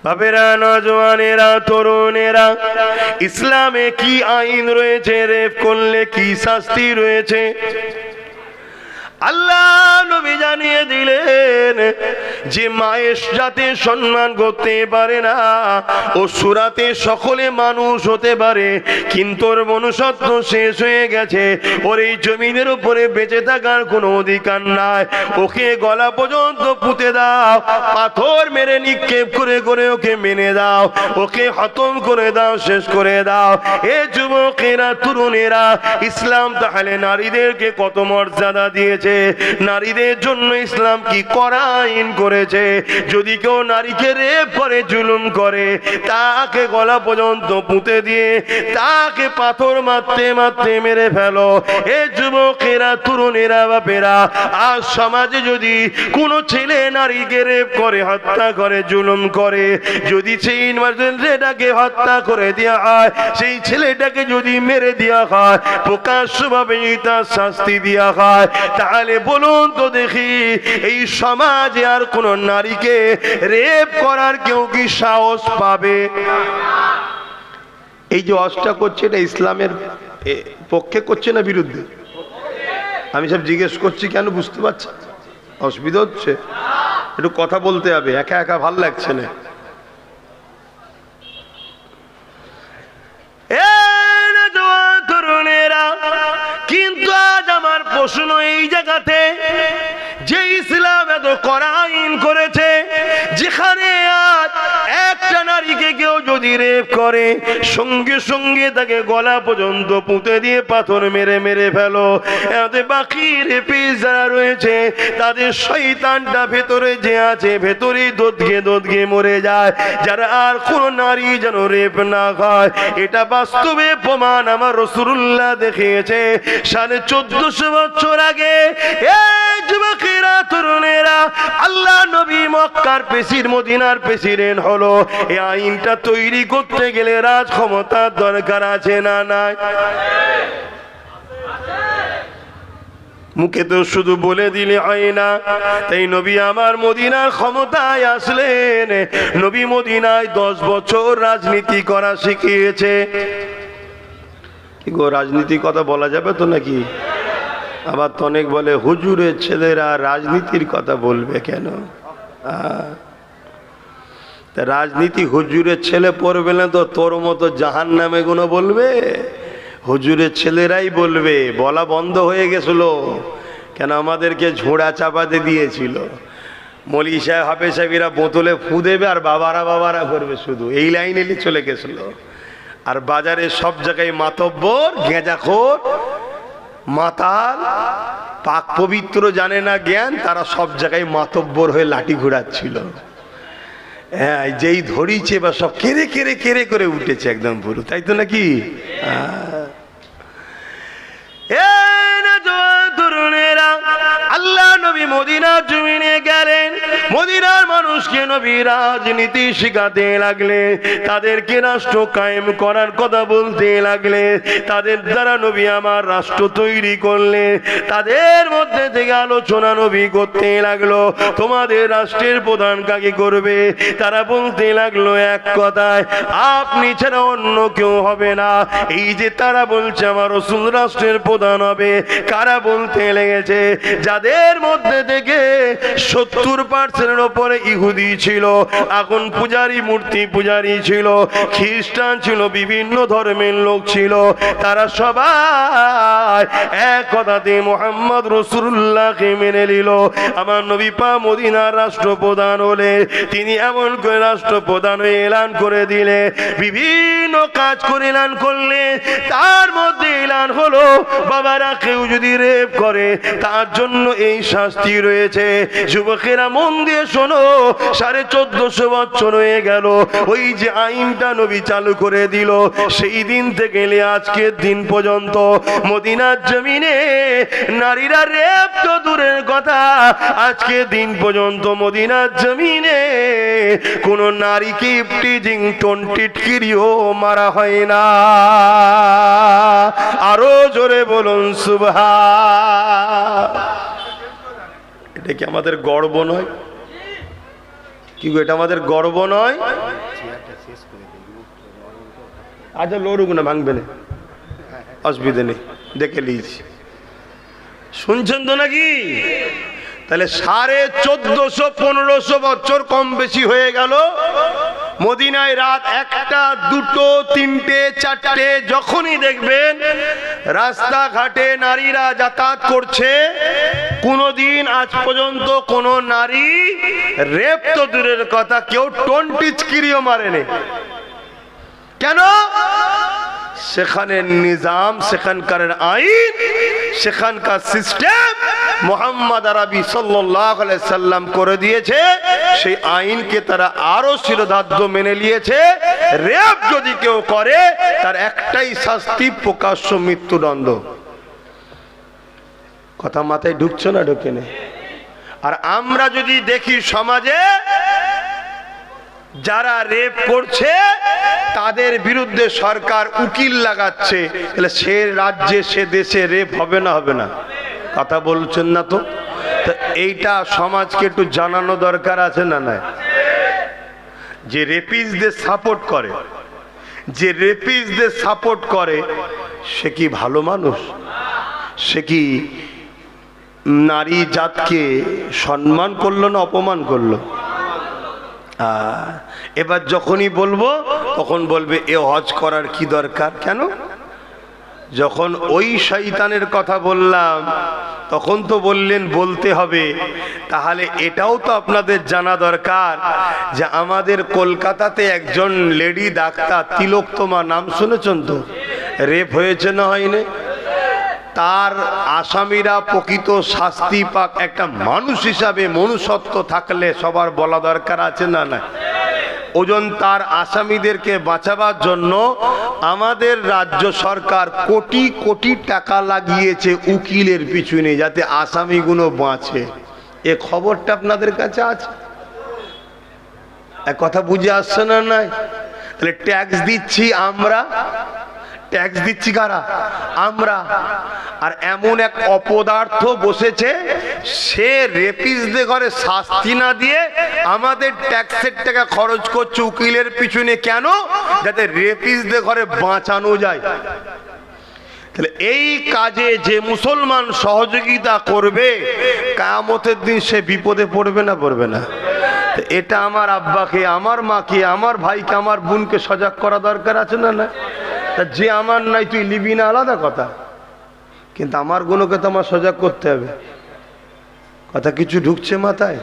বাপেরা, নওজওয়ানেরা, তরুণেরা, ইসলামে কি আইন রয়েছে, রেপ করলে কি শাস্তি রয়েছে আল্লাহ নবী জানিয়ে দিলেন যে মায়ের যাতে সম্মান করতে পারে না ও সুরাতে সকলে মানুষ হতে পারে, কিন্তু ওর মনুষ্যত্ব শেষ হয়ে গেছে, ওর এই জমিনের উপরে বেঁচে থাকার কোনো অধিকার নাই, ওকে গলা পর্যন্ত পুঁতে দাও, পাথর মেরে নিক্ষেপ করে করে ওকে মেনে দাও, ওকে খতম করে দাও, শেষ করে দাও। এ যুবকেরা, তরুণেরা, ইসলাম তাহলে নারীদেরকে কত মর্যাদা দিয়েছে, নারীদের জন্য ইসলাম কি কড়া আইন করেছে। যদি কেউ নারীকে রেপ করে, জুলুম করে, তাকে গলা পর্যন্ত পুঁতে দিয়ে তাকে পাথর মারতে মারতে মেরে ফেলো। এ যুবকেরা, তরুণেরা, বাপেরা, আজ সমাজে যদি কোনো ছেলে নারীকে রেপ করে, হত্যা করে, জুলুম করে, যদি সেই ছেলেটাকে হত্যা করে দেওয়া হয়, সেই ছেলেটাকে যদি মেরে দেওয়া হয়, প্রকাশ্যভাবে তার শাস্তি দেওয়া হয়, তাহলে বলুন তো দেখি এই সমাজে আর কোন নারীকে রেপ করার কেউ কি সাহস পাবে? এই যে অস্টা করছে, এটা ইসলামের পক্ষে করছে না বিরুদ্ধে? আমি সব জিজ্ঞেস করছি কেন, বুঝতে পারছি? অসুবিধা হচ্ছে? একটু কথা বলতে হবে, একা একা ভাল লাগছে না। তরুণেরা, কিন্তু আজ আমার প্রশ্ন এই জায়গাতে, যে ইসলাম এত কড়া আইন করেছে, যেখানে আজ একটা নারীকে কেউ যদি রেপ করে, সঙ্গে সঙ্গে তাকে গলা পর্যন্ত পুঁতে দিয়ে পাথর মেরে মেরে ফেলো, এতে বাকি রেপিস যারা রয়েছে তাদের শয়তানটা ভেতরে যে আছে, ভেতরেই দোদকে দোদকে মরে যায়, যারা আর কোন নারী যেন রেপ না হয়। এটা বাস্তবে প্রমাণ আমার রাসূলুল্লাহ দেখিয়েছে 1450 বছর আগে। এই যুবকেরা, তরুণেরা, আল্লাহ নবী মক্কার প্রেসিডেন্ট, মদিনার প্রেসিডেন্ট হলো, এই আইনটা তৈরি করতে গেলে রাজ ক্ষমতার দরকার আছে না নাই? মুখে তো শুধু বলে দিলে হয় না। তাই নবী আমার মদিনার ক্ষমতায় আসলেন, নবী মদিনায় 10 বছর রাজনীতি করা শিখিয়েছে। কি গো, রাজনীতির কথা বলা যাবে তো নাকি? আবার তো অনেক বলে হুজুরের ছেলেরা রাজনীতির কথা বলবে কেন? তা রাজনীতি হুজুরের ছেলে পড়বে না তো তোর মতো জাহান্নামে গুলো বলবে? হুজুরের ছেলেরাই বলবে। বলা বন্ধ হয়ে গেছিল কেন? আমাদেরকে ঝোড়া চাপাতে দিয়েছিল। মৌলী সাহেব, হাফেজ সাহেবেরা বোতলে ফু দেবে আর বাবারা বাবারা করবে, শুধু এই লাইনে চলে গেছিল। আর বাজারে সব জায়গায় মাতব্বর, গেঁজাখোর, মাতাল, পাক পবিত্র জানে না জ্ঞান, তারা সব জায়গায় মাতব্বর হয়ে লাঠি ঘোরাচ্ছিল। হ্যাঁ, যেই ধরিছে বা সব কেড়ে কেড়ে কেড়ে করে উঠেছে একদম পুরো, তাই তো নাকি? তরুণেরা, আল্লাহ নবী মদিনার জমিনে গেলেন, মদিনার মানুষকে নবী রাজনীতি শিখাতে লাগলে, তাদেরকে রাষ্ট্র কায়েম করার কথা বলতে লাগলে, তাদের দ্বারা নবী আমার রাষ্ট্র তৈরি করলে, তাদের মধ্যে থেকে আলোচনা নবী করতে লাগলো, তোমাদের রাষ্ট্রের প্রধান কাকে করবে? তারা বলতে লাগলো এক কথায়, আপনি ছাড়া অন্য কেউ হবে না। এই যে তারা বলছে আমার রাসূল রাষ্ট্রের প্রধান হবে, কারা বলতে লেগেছে? যাদের মধ্যে থেকে 70% উপরে ইহুদি ছিল, আগুন পূজারী, মূর্তি পূজারী ছিল, খ্রিস্টান ছিল, বিভিন্ন ধর্মের লোক ছিল, তারা সবাই এক কথাতে মুহাম্মদ রাসূলুল্লাহকে মেনে নিল। আমার নবী পাক মদিনার রাষ্ট্রপ্রধান হলে, তিনি এমন করে রাষ্ট্রপ্রধান হয়ে এলান করে দিলে, বিভিন্ন কাজ করে এলান করলে, তার মধ্যে এলান হলো বাবারা কেউ যদি রেপ করে তার জন্য এই শাস্তি রয়েছে। যুবকেরা মন দিয়ে শোনো, 1450 বছর হয়ে গেল ওই যে আইনটা নবী চালু করে দিল, সেই দিন থেকে আজকের দিন পর্যন্ত মদিনার জমিনে নারীরা রেপ তো দূরের কথা, আজকে দিন পর্যন্ত মদিনার জমিনে কোন নারীকে টিজিং টিটকিরিও মারা হয় না। আরো জোরে বলুন সুবহান। এটা কি আমাদের গর্ব নয়? কি গো, এটা আমাদের গর্ব নয়? আচ্ছা লড়ুক না, ভাঙবে না, অসুবিধা নেই, দেখে নিয়েছি। শুনছেন তো নাকি? তাহলে 1450-1500 বছর কম বেশি হয়ে গেল। মদিনায় রাত 1টা 2টো 3টে 4টে যখনই দেখবেন রাস্তাঘাটে নারীরা যাতায়াত করছে, কোনদিন আজ পর্যন্ত কোন নারী রেপ তো দূরের কথা, কেউ টিচকিরিও মারেনি। কেন? সেখানের নিজাম, সেখানকার আইন, সেখানকার সিস্টেম মুহাম্মদ আরবি সাল্লাল্লাহু আলাইহি সাল্লাম করে দিয়েছে। সেই আইনকে তারা আরো শিরোধার্য মেনে নিয়েছে। রেপ যদি কেউ করে তার একটাই শাস্তি, প্রকাশ্য মৃত্যুদণ্ড। কথা মাথায় ঢুকছে না? ঢুকে নেই। আর আমরা যদি দেখি সমাজে যারা রেপ করছে তাদের বিরুদ্ধে সরকার উকিল লাগাচ্ছে, তাহলে সে রাজ্যে সে দেশে রেপ হবে না? হবে না? কথা বলছেন না তো? এইটা সমাজকে একটু জানানো দরকার আছে না? নাই? যে রেপিস্টদের সাপোর্ট করে, যে রেপিস্টদের সাপোর্ট করে সে কি ভালো মানুষ? সে কি নারী জাতকে সম্মান করলো না অপমান করলো? এবার যখনই বলবো তখন বলবে এ হজ করার কি দরকার? কেন? যখন ওই শয়তানের কথা বললাম তখন তো বললেন বলতে হবে। তাহলে এটাও তো আপনাদের জানা দরকার যে আমাদের কলকাতাতে একজন লেডি ডাক্তার তিলোত্তমা, নাম শুনেছেন তো? রেপ হয়েছে না হয়নি? তার আসামিরা প্রকৃত শাস্তি পাক। একটা মানুষ হিসাবে মনুষ্যত্ব থাকলে সবার বলা দরকার আছে না? না? ওজন তার আসামিদেরকে বাঁচাবার জন্য আমাদের রাজ্য সরকার কোটি কোটি টাকা লাগিয়েছে উকিলের পিছনে, যাতে আসামিগুলো বাঁচে। এ খবরটা আপনাদের কাছে আছে? এক কথা বুঝে আসছে না? নাই? তাহলে ট্যাক্স দিচ্ছি আমরা, ট্যাক্স দিচ্ছি কারা? আমরা। আর এমন এক অপদার্থ বসেছে, সে রেপিস্টদের ঘরে শাস্তি না দিয়ে আমাদের ট্যাক্সের টাকা খরচ করছে উকিলের পিছনে। কেন? যাতে রেপিস্টদের ঘরে বাঁচানো যায়। তাহলে এই কাজে যে মুসলমান সহযোগিতা করবে কিয়ামতের দিন সে বিপদে পড়বে না? পড়বে না? এটা আমার আব্বাকে, আমার মাকে, আমার ভাইকে, আমার বোনকে সজাগ করা দরকার আছে না? না? তা যে আমার নাই তুই লিবি না আলাদা কথা, কিন্তু আমার গুণকে তো আমার সজাগ করতে হবে। কথা কিছু ঢুকছে মাথায়?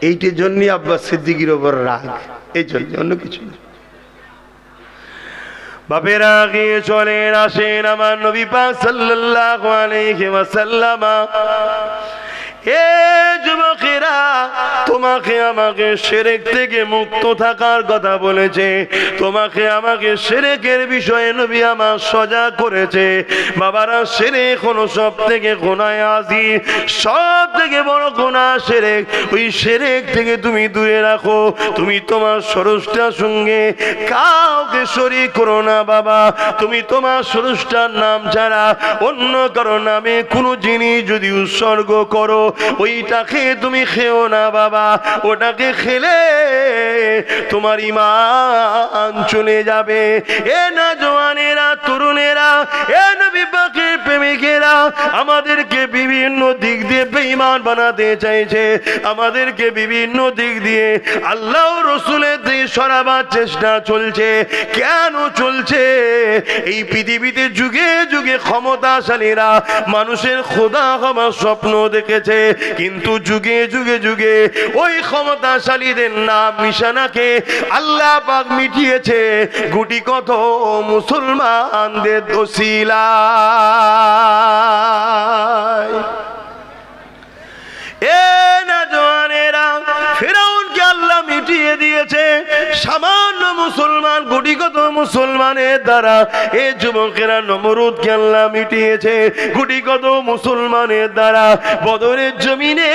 এইটার জন্যই আব্বাস সিদ্দিকীর ওপর রাগ, এই জন্য, অন্য কিছু না। বাপেরা গিয়ে চলেন, আসেন আমার নবী পাক সাল্লাল্লাহু আলাইহি ওয়াসাল্লাম। এ যুবকেরা, তোমাকে আমাকে শিরক থেকে মুক্ত থাকার কথা বলেছে, তোমাকে আমাকে শিরকের বিষয়ে নবী আমার সজাগ করেছে। বাবারা, শিরক হলো সব থেকে গুনাহ আযীম, সব থেকে বড় গুনাহ শিরক। ওই শিরক থেকে তুমি দূরে রাখো। তুমি তোমার স্রষ্টার সঙ্গে কাউকে শরীক করো না বাবা। তুমি তোমার স্রষ্টার নাম ছাড়া অন্য কারো নামে কোনো জিনিস যদি উৎসর্গ করো, ওইটাকে তুমি খেও না বাবা। ওটাকে খেলে তোমার ঈমান চলে যাবে। এ না জওয়ানেরা, তরুণেরা, এ নবী পাকের প্রেমিকেরা, আমাদেরকে বিভিন্ন দিক দিয়ে বেঈমান বানাতে চাইছে, আমাদেরকে বিভিন্ন দিক দিয়ে আল্লাহ রাসূলের দিয়ে সরাবার চেষ্টা চলছে। কেন চলছে? এই পৃথিবীতে যুগে যুগে ক্ষমতাশালীরা মানুষের খোদা হবার স্বপ্ন দেখেছে, কিন্তু যুগে যুগে যুগে ওই ক্ষমতাশালীদের নাম নিশানাকে আল্লাহ পাক মিটিয়েছে গুটি কত মুসলমানদের ওসিলায়। এ না জওয়ানেরা, ফিরআউনকে আল্লাহ মিটিয়ে দিয়েছে সামান্য মুসলমান, গুটি কত মুসলমানের দ্বারা। এ যুবকেরা, নমরুদকে আল্লাহ মিটিয়েছে গুটি কত মুসলমানের দ্বারা। বদরের জমিনে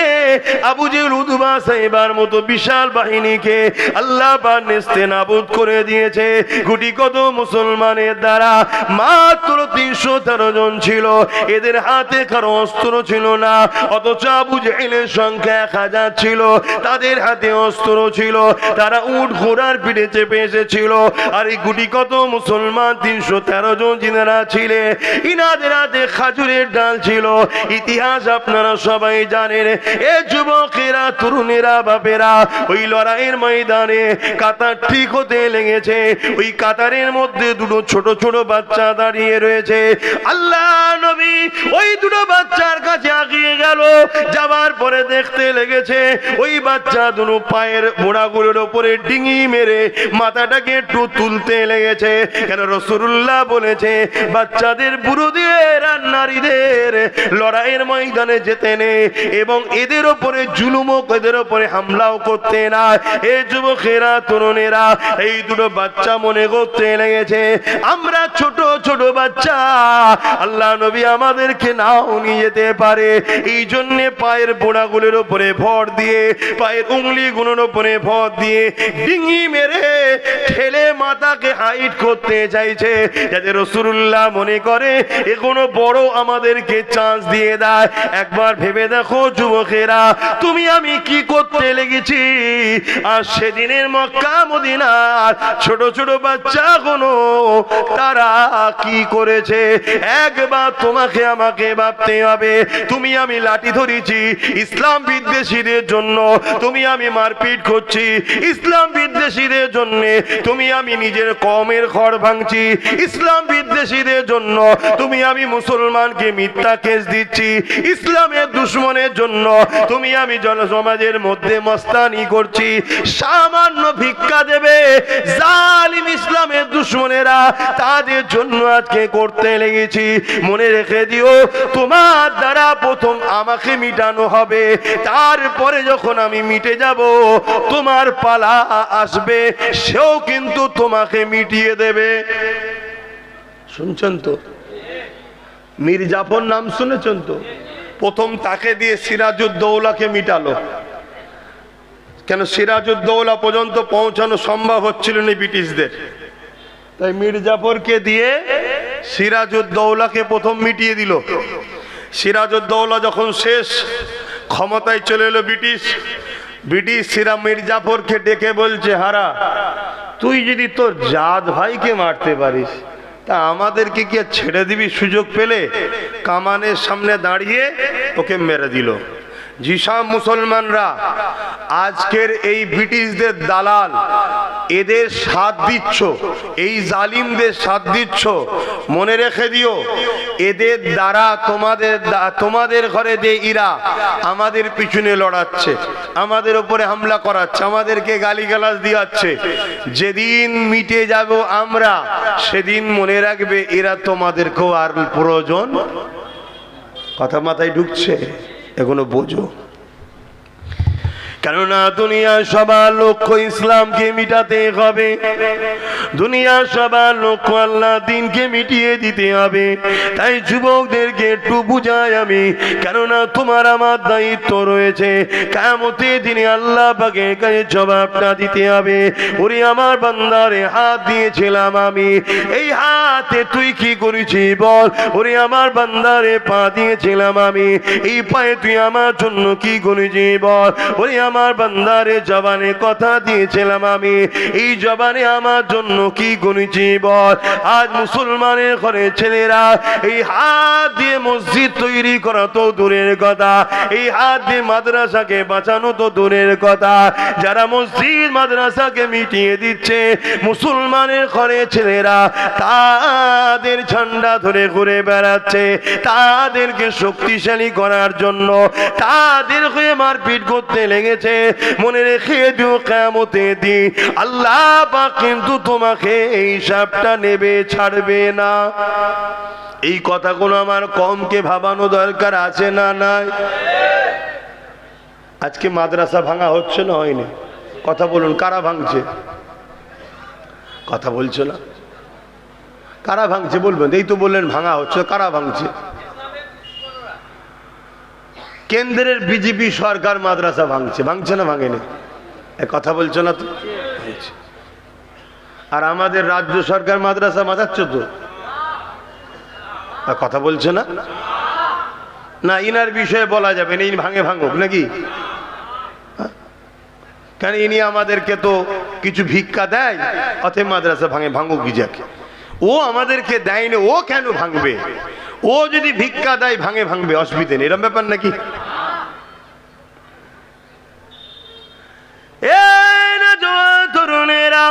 আবু জেহেল, উতবা, সাইবার মতো বিশাল বাহিনীকে আল্লাহ পাক নেস্তেনাবুদ করে দিয়েছে গুটি কত মুসলমানের দ্বারা। মাত্র 313 জন ছিল, এদের হাতে কারো অস্ত্র ছিল না, অথচ আবু জেহেলের সংখ্যা 1000 ছিল, তাদের হাতে অস্ত্র ছিল। তারা উট ঘোড়ার পিঠে চেপে এসেছিল। আর এই গুটি কত মুসলমান 313 জন জিনেরা ছিলেন, ইনাদের হাতে খাজুরের ডাল ছিল। ইতিহাস আপনারা সবাই জানেন। এ যুবকেরা, তরুণেরা, বাপেরা, ওই লড়াইয়ের ময়দানে কাতার ঠিক হতে লেগেছে। ওই কাতারের মধ্যে দুটো ছোট ছোট বাচ্চা দাঁড়িয়ে রয়েছে। আল্লাহ নবী ওই দুটো বাচ্চার কাছে আগিয়ে গেল। যাবার পরে দেখতে লেগেছে ওই বাচ্চা দুটো পায়ের মোড়াগুলোর উপরে ডিঙি মেরে মাথাটাকে একটু তুলতে লেগেছে। কেন রাসূলুল্লাহ বলেছে বাচ্চাদের, বুড়োদের আর নারীদের লড়াইয়ের ময়দানে যেতে নেই এবং এদের ওপরে জুলুম, এদের ওপরে হামলাও করতে না। এই যুবকেরা, তরুণেরা, এই দুটো বাচ্চা মনে করতে লেগেছে আমরা ছোট ছোট বাচ্চা, আল্লাহ নবী আমাদেরকে নাও নিয়ে যেতে পারে। এই জন্য পায়ের বোড়াগুলোর উপরে ভর দিয়ে, পায়ের উংলিগুলোর উপরে ভর দিয়ে ডিঙি মেরে ঠেলে মাথাকে হাইট করতে চাইছে, যাতে রাসূলুল্লাহ মনে করে এখনো বড় আমাদেরকে চান্স দিয়ে দেয়। একবার ভেবে দেখো যুবকেরা, তুমি আমি কি করতে লেগেছি। আর সেদিনের মক্কা মদিনার ছোট ছোট বাচ্চা কোনো তারা কি করেছে একবার তোমাকে আমাকে ভাবতে হবে। তুমি আমি লাঠি ধরেছি ইসলাম বিদ্বেষীদের জন্য, তুমি আমি মারপিট করছি ইসলাম বিদ্বেষীদের জন্য, তুমি আমি নিজের কমের ঘর ভাঙছি ইসলাম বিদ্বেষীদের জন্য, তুমি আমি মুসলমানকে মিথ্যা কেস দিচ্ছি ইসলামের দুশমনের জন্য, তুমি আমি জনসমাজের মধ্যে মস্তানি করছি। সামান্য ভিক্ষা দেবে জালিম ইসলামের দুশমনেরা, তাদের জন্য আজকে করতে লেগেছি। মনে রেখে দিও, তোমার দ্বারা প্রথম আমাকে মিটানো হবে, তারপরে যখন আমি মিটে যাব তোমার পালা আসবে, সেও কিন্তু তোমাকে মিটিয়ে দেবে। শুনছেন তো? মীর জাফর নাম শুনেছেন তো? প্রথম তাকে দিয়ে সিরাজউদ্দৌলাকে মিটালো। কেন সিরাজউদ্দৌলা পর্যন্ত পৌঁছানো সম্ভব হচ্ছিল না ব্রিটিশদের, তাই মীর জাফরকে দিয়ে সিরাজউদ্দৌলাকে প্রথম মিটিয়ে দিল। সিরাজউদ্দৌলা যখন শেষ, ক্ষমতায় চলে এলো ব্রিটিশ। মীর জাফরকে ডেকে বলছে, হারা, তুই যদি তোর জাত ভাইকে মারতে পারিস তা আমাদেরকে কি ছেড়ে দিবি সুযোগ পেলে? কামানের সামনে দাঁড়িয়ে ওকে মেরে দিল। জিসা মুসলমানরা, আজকের এই ব্রিটিশদের দালাল, এদের সাথ দিচ্ছ, এই জালিমদের সাথ দিচ্ছ, মনে রেখে দিও এদের দ্বারা তোমাদের ঘরে যে ইরা আমাদের পিছনে লড়াচ্ছে, আমাদের উপরে হামলা করাচ্ছে, আমাদেরকে গালিগালাজ দিয়াচ্ছে, যেদিন মিটে যাব আমরা সেদিন মনে রাখবে এরা তোমাদেরকেও আর প্রয়োজন। কথা মাথায় ঢুকছে? এখনো বোঝো? কেননা দুনিয়ার সবার লক্ষ্য ইসলামকে মিটাতে হবে, দুনিয়ার সবার লক্ষ্য আল্লাহ দিনকে মিটিয়ে দিতে হবে। তাই যুবকদেরকে একটু বুঝাই আমি, কেননা তোমার আমার দায়িত্ব রয়েছে, কিয়ামতের দিনে আল্লাহ পাকের কাছে জবাবটা দিতে হবে। ওরে আমার বান্দারে, হাত দিয়েছিলাম আমি, এই হাতে তুই কি করেছিস বল। ওরে আমার বান্দারে, পা দিয়েছিলাম আমি, এই পায়ে তুই আমার জন্য কি করেছিস বল। ওরে আমার বান্দারে, জবানে কথা দিয়েছিলাম আমি, এই জবানে আমার জন্য কি করেছি বল। আজ মুসলমানের ঘরে ছেলেরা এই হাত দিয়ে মসজিদ তৈরি করা তো দূরের কথা, এই হাত দিয়ে মাদ্রাসাকে বাঁচানো তো দূরের কথা, যারা মসজিদ মাদ্রাসাকে মিটিয়ে দিচ্ছে মুসলমানের ঘরে ছেলেরা তাদের ঝান্ডা ধরে ঘুরে বেড়াচ্ছে, তাদেরকে শক্তিশালী করার জন্য তাদের হয়ে মারপিট করতে লেগেছে। মনে রেখে দিও, কিয়ামতের দিন আল্লাহ পাক কিন্তু তোমাকে এই হিসাবটা নেবে, ছাড়বে না। এই কথাগুলো আমার কমকে ভাবানো দরকার আছে না নাই? আজকে মাদ্রাসা ভাঙা হচ্ছে না হয়নি? কথা বলুন, কারা ভাঙছে? কথা বলছো না? কারা ভাঙছে বলবেন? এই তো বললেন ভাঙা হচ্ছে, কারা ভাঙছে? কেন্দ্রের বিজেপি সরকার মাদ্রাসা ভাঙছে, ভাঙছে না ভাঙেনি? কথা বলছো না তো? আর আমাদের রাজ্য সরকার মাদ্রাসা বাঁচাচ্ছ তো? কথা বলছে না? না, ইনার বিষয়ে বলা যাবে না, ইনি ভাঙে ভাঙুক নাকি? কারণ ইনি আমাদেরকে তো কিছু ভিক্ষা দেয়, অতএব মাদ্রাসা ভাঙুক কি যাকে। ও আমাদেরকে দেয়নি, ও কেন ভাঙবে? ও যদি ভিক্ষা দেয় ভাঙবে, অসুবিধে নেই, এরকম ব্যাপার নাকি? তরুণেরা,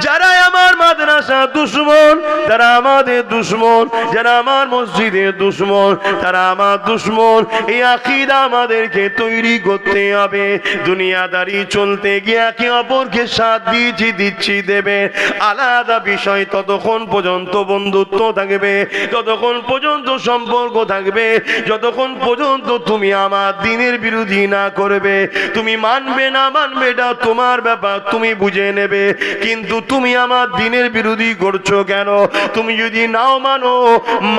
যারা আমার মাদ্রাসা দুশ্মন, যারা আমাদের দুশ্মন, যারা আমার মসজিদের দুশ্মন, তারা আমার দুশ্মন। এই আকীদা আমাদেরকে তৈরি করতে হবে। দুনিয়াদারি চলতে গিয়ে একে অপরকে সাথ দিচ্ছি দেবে, আলাদা বিষয়। ততক্ষণ পর্যন্ত বন্ধুত্ব থাকবে, ততক্ষণ পর্যন্ত সম্পর্ক থাকবে, যতক্ষণ পর্যন্ত তুমি আমার দ্বীনের বিরোধী না করবে। তুমি মানবে না মানবে এটা তোমার ব্যাপার, তুমি বুঝে নেবে। কিন্তু তুমি আমার দ্বীনের বিরোধী করছো কেন? তুমি যদি নাও মানো,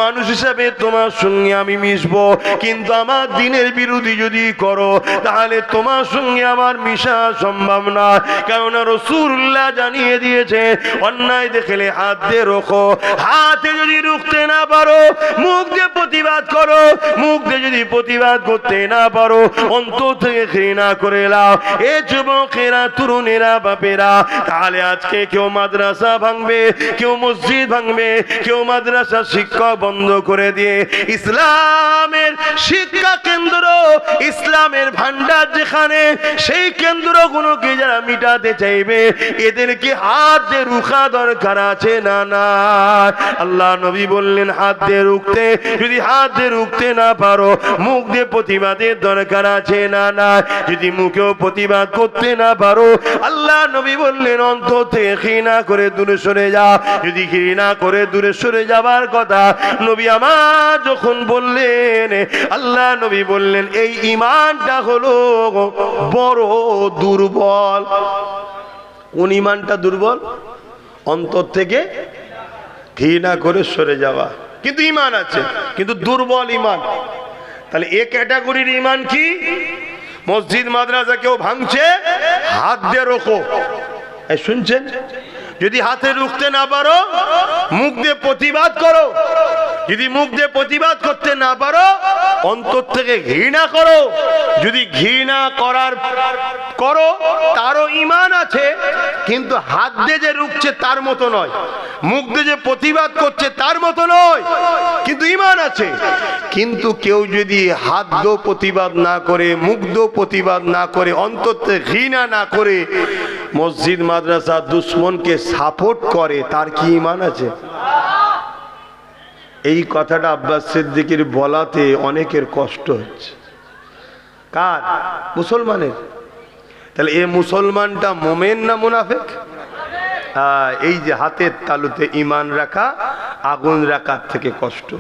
মানুষ হিসাবে তোমার সঙ্গে আমি মিশবো, কিন্তু আমার দ্বীনের বিরোধী যদি করো, তাহলে তোমার সঙ্গে আমার মিশা সম্ভব না। কেননা রাসূলুল্লাহ জানিয়ে দিয়েছে, অন্যায় দেখলে হাত দিয়ে রোখো। হাতে যদি রুখতে না পারো, মুখ দিয়ে প্রতিবাদ করো। মুখ দিয়ে যদি প্রতিবাদ করতে না পারো, অন্তর থেকে ঘৃণা করে নাও। এ যুবকেরা, তরুণেরা, বাপেরা, তাহলে আজকে কেউ মাদ্রাসা ভাঙবে, কেউ মসজিদ ভাঙবে, কেউ মাদ্রাসা শিক্ষা বন্ধ করে দিয়ে ইসলামের শিক্ষা কেন্দ্র, ইসলামের ভান্ডার যেখানে, সেই কেন্দ্রগুলোকে যারা মিটাতে চাইবে, এদেরকে হাত দিয়ে রুখা দরকার আছে না? না। আল্লাহ নবী বললেন, হাত দিয়ে রুখতে, যদি হাত দিয়ে রুখতে না পারো, মুখ দিয়ে প্রতিবাদের দরকার আছে না? না। যদি মুখেও প্রতিবাদ করতে না পারো, আল্লাহ নবী বললেন, অন্তর থেকে ঘৃণা করে দূরে সরে যাও। যদি ঘৃণা করে দূরে সরে যাবার কথা নবী আমার যখন বললেন, আল্লাহ নবী বললেন, এই ঈমানটা হলো বড় দুর্বল। কোন ঈমানটা দুর্বল? অন্তর থেকে ঘৃণা করে সরে যাওয়া। কিন্তু ঈমান আছে, কিন্তু দুর্বল ঈমান। তাহলে এ ক্যাটাগরির ঈমান কি? মসজিদ মাদ্রাসা কেউ ভাঙছে, হাত দিয়ে রোখো। শুনছেন? যদি হাতে রুখতে না পারো, মুখ দিয়ে প্রতিবাদ করো। যদি মুখ দিয়ে প্রতিবাদ করতে না পারো, অন্তর থেকে ঘৃণা করো। যদি ঘৃণা করো, তারও ঈমান আছে, কিন্তু হাত দিয়ে যে রুখছে তার মতো নয়, মুখ দিয়ে যে প্রতিবাদ করছে তার মতো নয়, কিন্তু ঈমান আছে। কিন্তু কেউ যদি হাত দিয়েও প্রতিবাদ না করে, মুখ দিয়েও প্রতিবাদ না করে, অন্তর থেকে ঘৃণা না করে মসজিদ মাদ্রাসা দুশ্মনকে সাপোর্ট করে, তার কি ঈমান আছে? এই কথাটা আব্বাস সিদ্দিকীর বলাতে অনেকের কষ্ট হচ্ছে। কার? মুসলমানের। তাহলে এ মুসলমানটা মোমেন না মুনাফিক? এই যে হাতের তালুতে ঈমান রাখা, আগুন রাখার থেকে কষ্ট।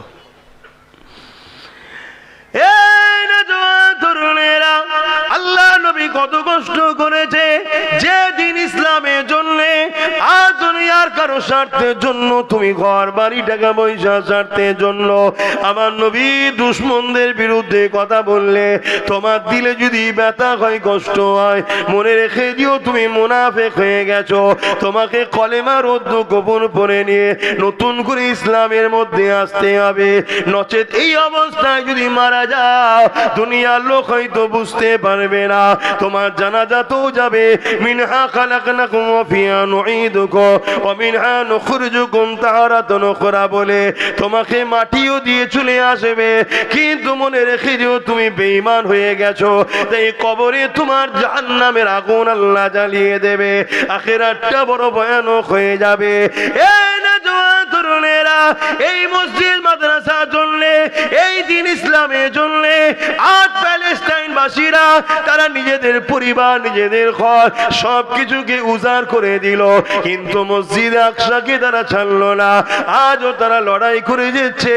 তরুণেরা, আল্লাহ নবী কত কষ্ট করেছে যে দিন ইসলামের জন্য, আর দুনিয়ার কারো স্বার্থের জন্য, তুমি ঘর বাড়ি টাকা পয়সা স্বার্থের জন্য আমার নবী দুশমনদের বিরুদ্ধে কথা বললে, তোমার দিলে যদি ব্যথা হয়, কষ্ট হয়, মনে রেখে দিও তুমি মুনাফিক হয়ে গেছো। তোমাকে কলেমার রদ্দ গোপন পড়ে নিয়ে নতুন করে ইসলামের মধ্যে আসতে হবে। নচেত এই অবস্থায় যদি মারা যাও, দুনিয়ার লোক হয়তো বুঝতে পারবে না, তোমার জানাজাতেও যাবে। মিনহা খালাকনাকুম ওয়া ফিহা নুঈদুকুম ওয়া মিনহা নুখরিজুকুম তারাতান উখরা বলে তোমাকে মাটিও দিয়ে চলে আসবে। কিন্তু মনে রেখে দিও তুমি বেঈমান হয়ে গেছো, তাই কবরে তোমার জাহান্নামের আগুন আল্লাহ জ্বালিয়ে দেবে। আখিরাতটা বড় ভয়ানক হয়ে যাবে। এই না তরুণেরা, এই মসজিদ মাদ্রাসার জন্য, এই দিন ইসলামের জন্য আজ প্যালেস্টাইনবাসীরা তারা নিজেদের পরিবার, নিজেদের ঘর সবকিছুকে উজাড় করে দিল, কিন্তু মসজিদ আকসাকে তারা ছাড়লো না। আজও তারা লড়াই করে যাচ্ছে।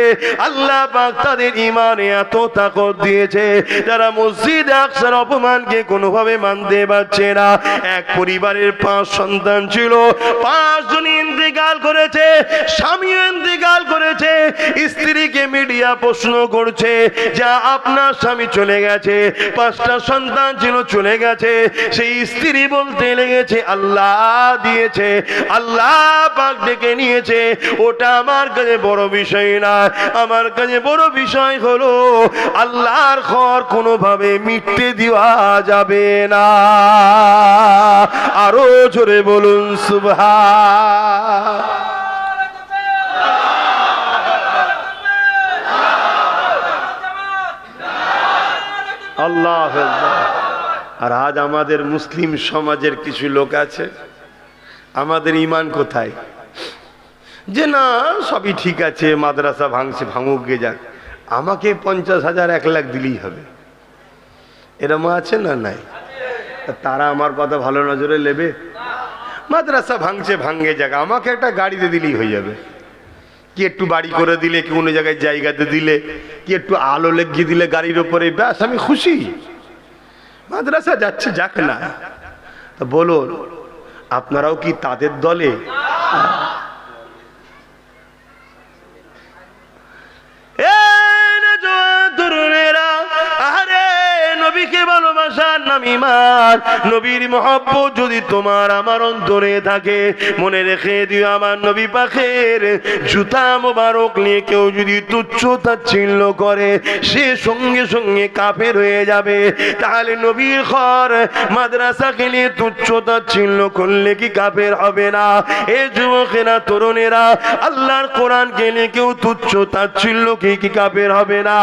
আল্লাহ পাক তাদের ঈমানে এত তাকত দিয়েছে, তারা মসজিদ আকসার অপমানকে কোনোভাবে মানতে পারছে না। এক পরিবারের 5 সন্তান ছিল, 5 জন ইন্তেকাল করেছে, স্বামীও ইন্তেকাল ইন্তেকাল করেছে, স্ত্রীকে মিডিয়া প্রশ্ন করছে যা আপনার স্বামী চলে গেছে, 5টা সন্তান ছিল চলে গেছে। সেই স্ত্রী বলতে লেগেছে আল্লাহ দিয়েছে, আল্লাহ পাক ডেকে নিয়েছে, ওটা আমার কাছে বড় বিষয় না। আমার কাছে বড় বিষয় হলো আল্লাহর ঘর কোনোভাবে মিটতে দেওয়া যাবে না। আরো জোরে বলুন সুবহান। আল্লাহ। আর আজ আমাদের মুসলিম সমাজের কিছু লোক আছে, আমাদের ঈমান কোথায়, যে না সবই ঠিক আছে, মাদ্রাসা ভাঙছে ভাঙুক গে যাক, আমাকে 50,000 1 লাখ দিলেই হবে, এরম আছে না নাই? তারা আমার কথা ভালো নজরে নেবে? মাদ্রাসা ভাঙছে ভাঙে যাক, আমাকে একটা গাড়িতে দিলেই হয়ে যাবে, কি একটু বাড়ি করে দিলে, কি কোনো জায়গায় জায়গাতে দিলে, কি একটু আলো লেগিয়ে দিলে গাড়ির উপরে, ব্যাস আমি খুশি। মাদ্রাসা যাচ্ছে যাক না। তা বলুন আপনারাও কি তাদের দলে? নবীকে ভালোবাসার নাম ঈমান। নবীর মহব্বত যদি তোমার আমার অন্তরে থাকে, মনে রেখে দিও আমার নবী পাকের জুতা মোবারক নিয়ে কেউ যদি তুচ্ছ তাচ্ছিল্য করে, সে সঙ্গে সঙ্গে কাফের হয়ে যাবে। তাহলে নবীর ঘর মাদ্রাসাকে নিয়ে তুচ্ছ তাচ্ছিল্য করলে কি কাফের হবে না? এ যুবকেরা, তরুণেরা, আল্লাহর কোরআনকে নিয়ে কেউ তুচ্ছ তাচ্ছিল্য কি কাফের হবে না?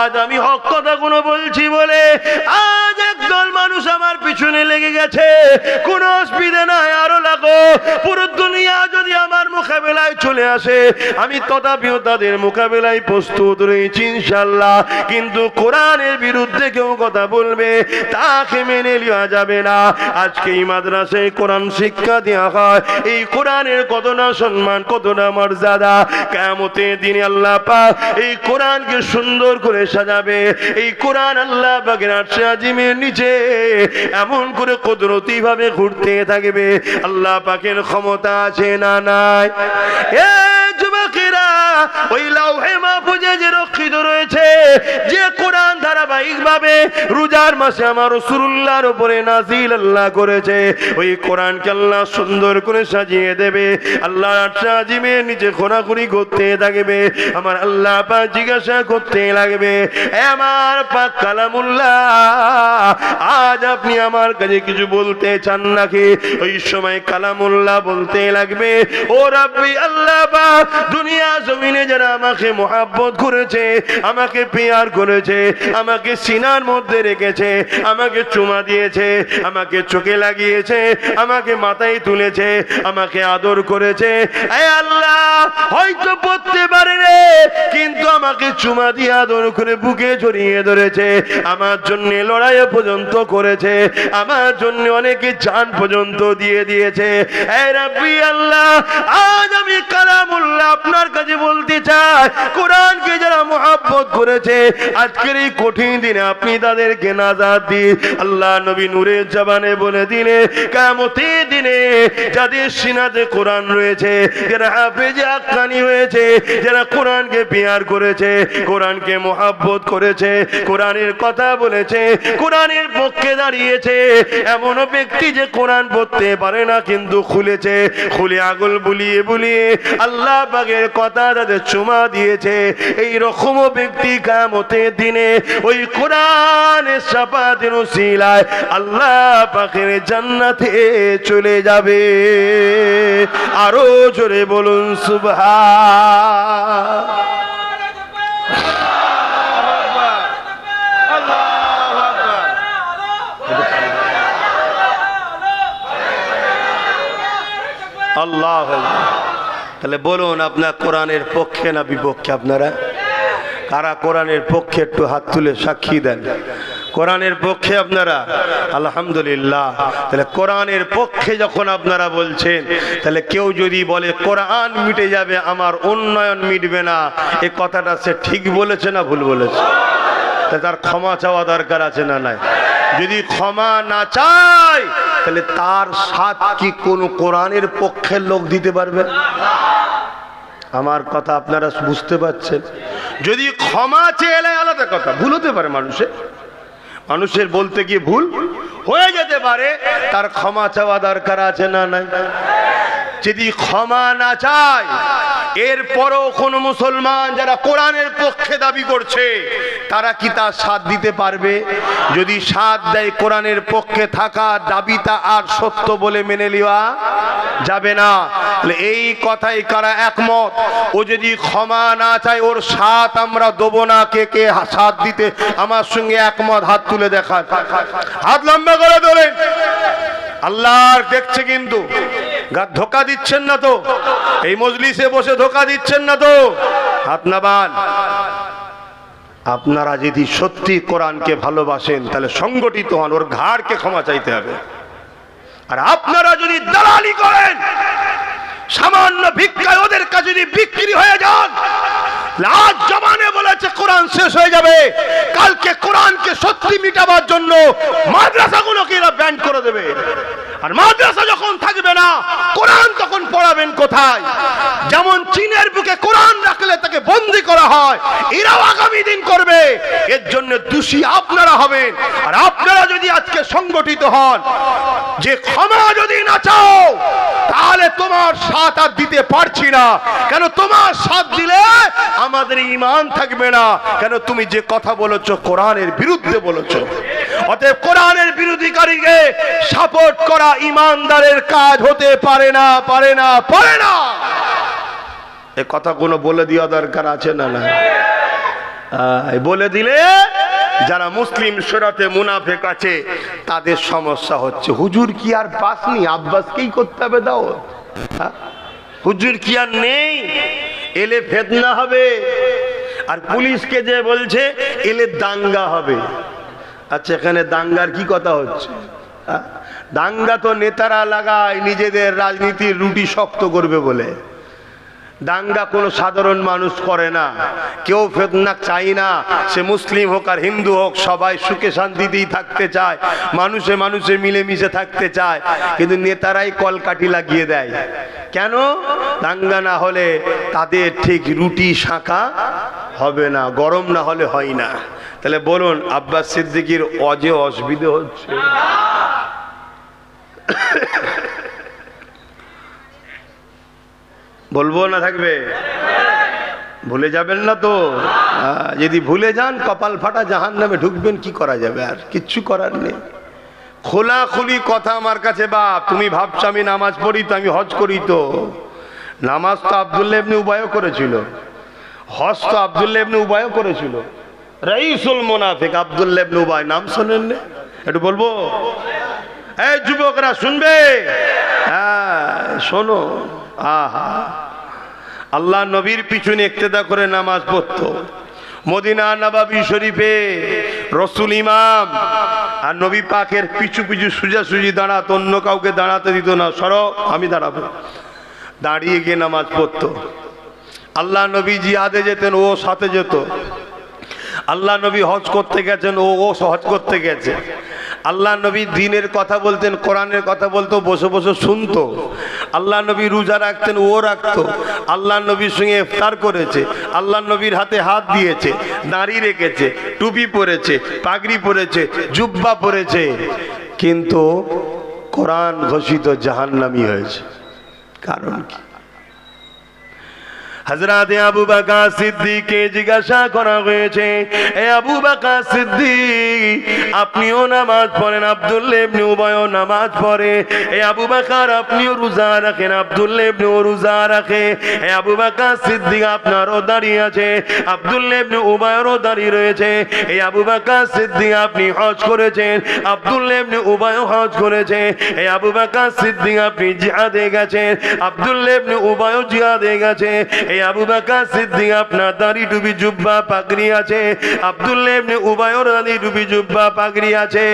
আজ আমি হক কথা কোনো বলছি বলে আজ একদল মানুষ আমার পিছনে লেগে গেছে। কোনো অসুবিধা নাই, আরো লাগো। পুরো দুনিয়া যদি আমার মোকাবেলায় চলে আসে, আমি তথাপিও তাদের মোকাবেলায় প্রস্তুত রয়েছি ইনশাআল্লাহ। কিন্তু কোরআনের বিরুদ্ধে কেউ কথা বলবে, তাকে মেনে নেওয়া যাবে না। আজকে এই মাদ্রাসায় কোরআন শিক্ষা দেওয়া হয়, এই কোরআনের কতটা সম্মান, কতটা মর্যাদা। কিয়ামতের দিনে আল্লাহ পাক এই কোরআনকে সুন্দর করে সাজাবে। এই কোরআন আল্লাহ পাকের আরশে আজিমের নিচে এমন করে কুদরতি ভাবে ঘুরতে থাকবে। আল্লাহ পাকের ক্ষমতা আছে না নাই? এ যুবকেরা, ওই লাউহে মাহফুজে যে রক্ষিত রয়েছে, যে কোরআন ধারাবাহিক ভাবে রোজার মাসে আমার রাসূলুল্লাহর উপরে নাজিল আল্লাহ করেছে, ওই কোরআনকে আল্লাহ সুন্দর করে সাজিয়ে দেবে। আল্লাহ আরশে আজিমের নিচে ঘোরাঘুরি করতে থাকবে। আমার আল্লাহ পাক জিজ্ঞাসা করতে লাগবে, আমার পাক কালামুল্লাহ, আজ আপনি আমার কাছে কিছু বলতে চান নাকি? ওই সময় কালামুল্লাহ বলতে লাগবে, ও রাব্বি আল্লাহ পাক, দুনিয়া জমিনে যারা আমাকে মহব্বত করেছে, আমাকে পেয়ার করেছে, আমাকে সিনার মধ্যে রেখেছে, আমাকে চুমা দিয়েছে, আমাকে চোখে লাগিয়েছে, আমাকে মাথায় তুলেছে, আমাকে আদর করেছে, এ আল্লাহ হয়তো পড়তে পারে রে, কিন্তু আমাকে চুমা দিয়ে আদর করে বুকে জড়িয়ে ধরেছে, আমার জন্য লড়াই পর্যন্ত করেছে, আমার জন্য অনেকে জান পর্যন্ত দিয়ে দিয়েছে। এ রাব্বি আল্লাহ, আজ আমি কালামুল্লাহ আপনার কাছে বলতে চাই, কোরআনকে যারা মহব্বত করেছে, আজকের এই কঠিন দিনে আপনি তাদেরকে নাজাত দিন। আল্লাহ নবী নূরের জবানে বলে দিলে, কিয়ামতের দিনে যাদের সিনাতে কোরআন রয়েছে, যারা হাফেজে হাক্কানি হয়েছে, যারা কোরআনকে পেয়ার করেছে, কোরআনকে মহব্বত করেছে, কোরআনের কথা বলেছে, কোরআনের পক্ষে দাঁড়িয়েছে, এমন ব্যক্তি যে কোরআন পড়তে পারে না কিন্তু খুলেছে, খুলে আগুল বুলিয়ে বুলিয়ে আল্লাহ পাকের কথা তাদের চুমা দিয়েছে, এই রকম ব্যক্তি কিয়ামতের দিনে ওই কোরআনের শাফাতের উসিলায় আল্লাহ পাকের জান্নাতে চলে যাবে। আরো জোরে বলুন সুবহান। আল্লাহ। তাহলে বলুন, আপনার কোরআনের পক্ষে না বিপক্ষে? আপনারা কারা কোরআনের পক্ষে একটু হাত তুলে সাক্ষী দেন। কোরআনের পক্ষে আপনারা? আলহামদুলিল্লাহ। তাহলে কোরআনের পক্ষে যখন আপনারা বলছেন, তাহলে কেউ যদি বলে কোরআন মিটে যাবে, আমার উন্নয়ন মিটবে না, এই কথাটা সে ঠিক বলেছে না ভুল বলেছে? তার ক্ষমা চাওয়া দরকার আছে না নাই? যদি ক্ষমা না চায়, তাহলে তার সাথ কি কোন কোরআনের পক্ষের লোক দিতে পারবে? আমার কথা আপনারা বুঝতে পারছেন? যদি ক্ষমা চেয়ে এলে আলাদা কথা, ভুল হতে পারে মানুষের বলতে গিয়ে ভুল হয়ে যেতে পারে, তার ক্ষমা চাওয়া দরকার আছে না নাই? যদি ক্ষমা না চায়, এরপরও কোন মুসলমান যারা কোরআনের পক্ষে দাবি করছে তারা কি তার সাথ দিতে পারবে? যদি সাথ দেয়, কোরআনের পক্ষে থাকা দাবিটা আর সত্য বলে মেনে নেওয়া যাবে না। এই কথাই কারা একমত? ও যদি ক্ষমা না চায়, ওর সাথ আমরা দেবো না। কে কে সাথ দিতে আমার সঙ্গে একমত? হাত তুলে দেখান, হাত লম্বা করে তোলেন। আল্লাহর দেখছে কিন্তু, ধোকা দিচ্ছেন না তো? এই মজলিসে বসে ধোকা দিচ্ছেন না তো? হাত নামান। আপনারা যদি সত্যি কোরআনকে ভালোবাসেন তাহলে সংগঠিত হন, ওর ঘাড়কে ক্ষমা চাইতে হবে। আর আপনারা যদি দালালি করেন, সামান্য ভিক্ষায় ওদের কাছে যদি বিক্রি হয়ে যান, আজ জমানে বলেছে কোরআন শেষ হয়ে যাবে, কালকে কোরআনকে সত্যি মিটাবার জন্য মাদ্রাসাগুলোকে এরা ব্যান করে দেবে। আর মাদ্রাসা যখন থাকবে না, কোরআন তখন পড়াবেন কোথায়? যেমন চীনের বুকে কোরআন রাখলে তাকে বন্দী করা হয়, এরাও আগামী দিন করবে। এর জন্য দোষী আপনারা হবেন। আর আপনারা যদি আজকে সংগঠিত হন, যে ক্ষমা যদি না চাও, তাহলে তোমার সাথ আর দিতে পারছি না। কেন? তোমার সাথ দিলে আমাদের ঈমান থাকবে না। কেন? তুমি যে কথা বলেছো কোরআনের বিরুদ্ধে বলেছো। অতএব কোরআনের বিরোধীকারীকে সাপোর্ট করা ঈমানদারের কাজ হতে পারে না, পারে না, পারে না। এই কথাগুলো বলে দেওয়া দরকার আছে না? না বলে দিলে যারা মুসলিম শরীয়তে মুনাফিক আছে তাদের সমস্যা হচ্ছে। হুজুর কি আর পাসনি? আব্বাসকেই করতে হবে দাও। হুজুর কি আর নেই? এলে ফিতনা হবে। আর পুলিশকে যে বলছে এলে দাঙ্গা হবে। আচ্ছা, এখানে দাঙ্গার কি কথা হচ্ছে? দাঙ্গা তো নেতারা লাগায় নিজেদের রাজনীতির রুটি শক্ত করবে বলে। দাঙ্গা কোনো সাধারণ মানুষ করে না। কেউ ফিতনা চাই না, সে মুসলিম হোক আর হিন্দু হোক, সবাই সুখে শান্তিতেই থাকতে চায়, মানুষে মানুষে মিলেমিশে থাকতে চায়। কিন্তু নেতারাই কলকাঠি লাগিয়ে দেয়। কেন? দাঙ্গা না হলে তাদের ঠিক রুটি শাঁখা হবে না, গরম না হলে হয় না। তাহলে বলুন, আব্বাস সিদ্দিকীর অজে অসুবিধে হচ্ছে? বলবো না থাকবে? ভুলে যাবেন না তো? যদি ভুলে যান কপাল ফাটা জাহান্নামে ঢুকবেন। কি করা যাবে? আর কিচ্ছু করার নেই। খোলাখুলি কথা আমার কাছে। বাপ, তুমি ভাবছো আমি নামাজ পড়ি তো, আমি হজ করি তো? নামাজ তো আব্দুল্লাহ ইবনে উবাইও করেছিল, হজ তো আব্দুল্লাহ ইবনে উবাইও করেছিল। রাইসুল মুনাফিক আব্দুল্লাহ ইবনে উবাই, নাম শোনেন না? একটু বলবো? এই যুবকরা শুনবে? হ্যাঁ শোনো। আহা, আল্লাহ নবীর পিছনে ইক্তেদা করে নামাজ পড়তো। মদিনা নববী শরীফে রসুল ইমাম, আর নবী পাকের পিছু পিছু সোজাসুজি দাঁড়াতো, অন্য কাউকে দাঁড়াতে দিত না। সরো, আমি দাঁড়াবো। দাঁড়িয়ে গিয়ে নামাজ পড়তো। আল্লাহ নবী জিহাদে যেতেন, ও সাথে যেত। আল্লাহ নবী হজ করতে গেছেন, ও হজ করতে গেছে। আল্লাহ নবী দ্বীনের কথা বলতেন, কোরআনের কথা বলতো, বসে বসে শুনতো। আল্লাহ নবী রোজা রাখতেন, ও রাখতো। আল্লাহ নবীর সঙ্গে ইফতার করেছে, আল্লাহ নবীর হাতে হাত দিয়েছে, দাড়ি রেখেছে, টুপি পরেছে, পাগড়ি পরেছে, জুব্বা পরেছে। কিন্তু কোরআন ঘোষিত জাহান্নামী হয়েছে। কারণ কি? হযরত আবু বকর সিদ্দিককে জিজ্ঞাসা করা হয়েছে, এ আবু বকর সিদ্দিক, আপনিও নামাজ পড়েন, আব্দুল্লাহ ইবনে উবাইও নামাজ পড়ে। এ আবু বকর, আপনিও রোজা রাখেন, আব্দুল্লাহ ইবনে রোজা রাখে। এ আবু বকর সিদ্দিক, আপনারও দাড়ি আছে, আব্দুল্লাহ ইবনে উবাইয়েরও দাড়ি রয়েছে। এই আবু বকর সিদ্দিক, আপনি হজ করেছেন, আব্দুল্লাহ ইবনে উবাইও হজ করেছে। এই আবু বকর সিদ্দিক, আপনি জিহাদে গেছেন, আব্দুল্লাহ ইবনে উবাইও জিহাদে গেছে। এই আবু বকর সিদ্দিক, আপনার দাড়ি টুপি জুব্বা পাগড়ি আছে, আব্দুল্লাহ ইবনে উবাইয়ের দাড়ি টুপি জুব্বা পাগড়ি আছে।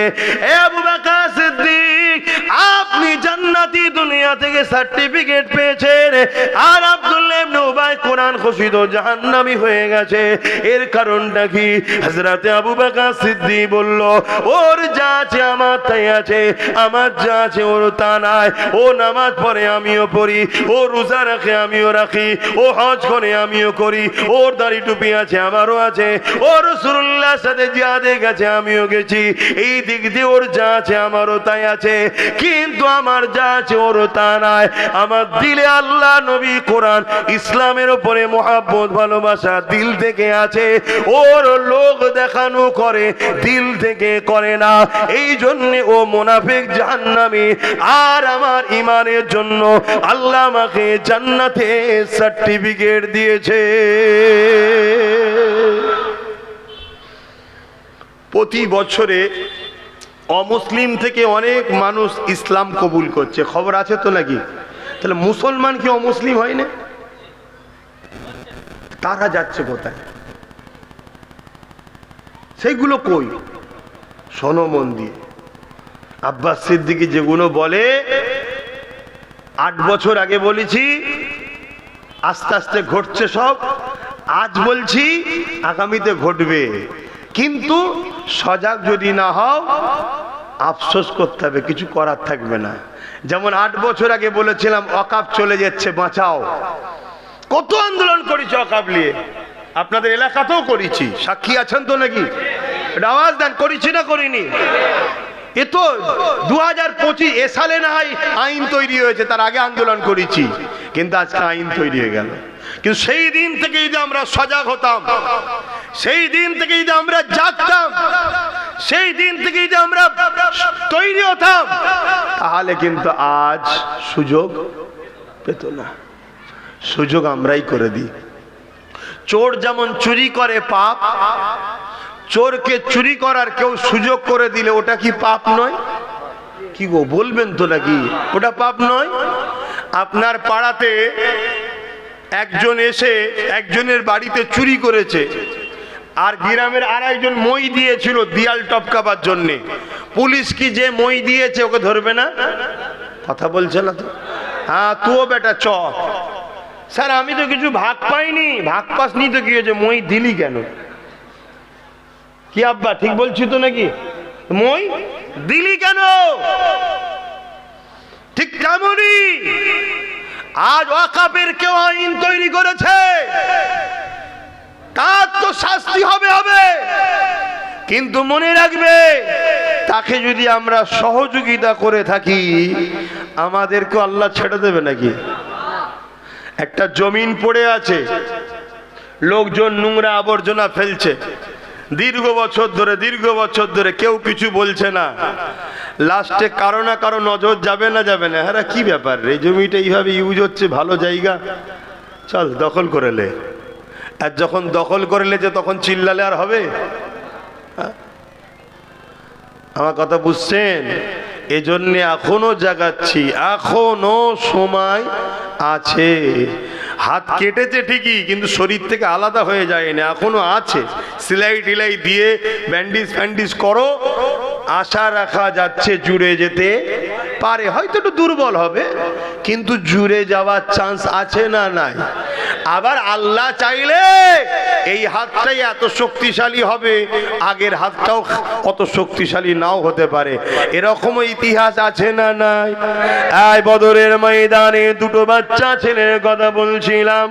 এ আবু বকর সিদ্দিক, আপনি জান্নাতি দুনিয়া থেকে সার্টিফিকেট পেয়েছেন, আর আব্দুল্লাহ ইবনে উবাই কোরআন ঘোষিত জাহান্নামী হয়ে গেছে। এর কারণটা কি? হযরতে আবু বকর সিদ্দিক বলল, ওর যা আছে আমার তাই আছে, আমার যা আছে ওর তা নাই। ও নামাজ পড়ে আমিও পড়ি, ও রোজা রাখে আমিও রাখি, ও হজ করে আমিও করি, ওর দাড়ি টুপি আছে আমারও আছে, ও রাসূলুল্লাহর সাথে জিহাদে গেছে আমিও গেছি। এই দিক দিয়ে ওর যা আছে আমারও তাই আছে, কিন্তু আমার যা আছে ওর তা নাই। আমার দিলে আল্লাহ, নবী, কোরআন, ইসলামের উপরে মহব্বত ভালোবাসা দিল থেকে আছে, ওর লোক দেখানো করে দিল থেকে করে না। এই জন্য ও মুনাফিক জাহান্নামী। আর আমার ইমানের জন্য আল্লাহ আমাকে জান্নাতে সার্টিফিকেট দিয়েছে। প্রতি বছরে অমুসলিম থেকে অনেক মানুষ ইসলাম কবুল করছে, খবর আছে তো নাকি? তাহলে মুসলমান কি অমুসলিম হয় না? তারা যাচ্ছে কোথায়? সেইগুলো কই? শোনো মন দিয়ে। আব্বাস সিদ্দিকী যেগুলো বলে 8 বছর আগে বলেছি, আস্তে আস্তে ঘটছে সব। আজ বলছি আগামীতে ঘটবে, কিন্তু সজাগ যদি না হও আফসোস করতে হবে, কিছু করার থাকবে না। যেমন 8 বছর আগে বলেছিলাম ওয়াকফ চলে যাচ্ছে, বাঁচাও। কত আন্দোলন করেছি ওয়াকফ নিয়ে, আপনাদের এলাকাতেও করেছি, সাক্ষী আছেন তো নাকি? আওয়াজ দেন, করেছি না করিনি? এ তো 2025 এ সালে না হয় আইন তৈরি হয়েছে, তার আগে আন্দোলন করেছি, কিন্তু আজকে আইন তৈরি হয়ে গেল। কিন্তু সেই দিন থেকে যদি আমরা সজাগ হতাম, সেই দিন থেকে যদি আমরা জাগতাম, সেই দিন থেকে যদি আমরা তৈরি হতাম, তাহলে কিন্তু আজ সুযোগ পেত না। সুযোগ আমরাই করে দিই। চোর যেমন চুরি করে পাপ, চোরকে চুরি করার কেউ সুযোগ করে দিলে ওটা কি পাপ নয়? কি গো, বলবেন তো নাকি? ওটা পাপ নয়? আপনার পাড়াতে একজন এসে একজনের বাড়িতে চুরি করেছে, আর গ্রামের আর একজন মই দিয়েছিল দিয়াল টপকাবার জন্যে। পুলিশ কি যে মই দিয়েছে ওকে ধরবে না? কথা বলছে না তো? হ্যাঁ, তুও বেটা চ। স্যার আমি তো কিছু ভাগ পাইনি। ভাগ পাসনি তো কি হয়েছে, মই দিলি কেন? কি আব্বা ঠিক বলছি তো নাকি? মই দিলি কেন? ঠিক তেমনই আজ ওয়াকফের কেউ আইন তৈরি করেছে, তার তো শাস্তি হবে হবে, কিন্তু মনে রাখবে তাকে যদি আমরা সহযোগিতা করে থাকি আমাদেরকে আল্লাহ ছেড়ে দেবে নাকি? একটা জমিন পড়ে আছে, লোকজন নোংরা আবর্জনা ফেলছে দীর্ঘ বছর ধরে কেউ কিছু বলছে না। লাস্টে কারো না কারো নজর যাবে না, যাবে না, হ্যাঁ কি ব্যাপার, এই জমিটা এইভাবে ইউজ হচ্ছে, ভালো জায়গা, চল দখল করে লে। আর যখন দখল করে লেছে তখন চিল্লালে আর হবে? আমার কথা বুঝছেন? এজন্য এখনো জাগাচ্ছি, এখনো সময় আছে। হাত কেটেছে ঠিকই, কিন্তু শরীর থেকে আলাদা হয়ে যায় না, এখনো আছে। সেলাই টিলাই দিয়ে ব্যান্ডিজ ফ্যান্ডিজ করো, আশা রাখা যাচ্ছে জুড়ে যেতে পারে। হয়তো একটু দুর্বল হবে, কিন্তু জুড়ে যাওয়ার চান্স আছে না নাই? আবার আল্লাহ চাইলে এই হাতটাই এত শক্তিশালী হবে, আগের হাতটাও অত শক্তিশালী নাও হতে পারে। এরকমও ইতিহাস আছে না নাই? এই বদরের ময়দানে দুটো বাচ্চা ছেলের কথা বলছিলাম।